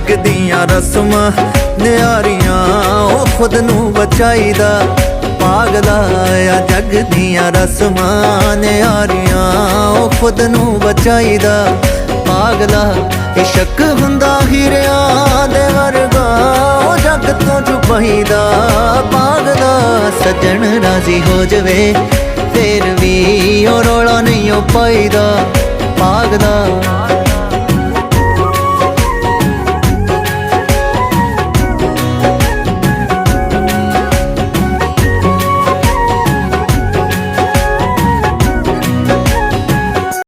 जग दियां रस्मां नियारियां ओ खुद नू बचाईदा पागला आ जग दियां रस्मां नियारियां ओ खुद नू बचाईदा पागला ये शक हुंदा हीरियां दे वर्गा ओ जग तो छुपाईदा पागला सजन राजी हो जवे फिर भी ओ रौला नहीं ओ पाईदा पागला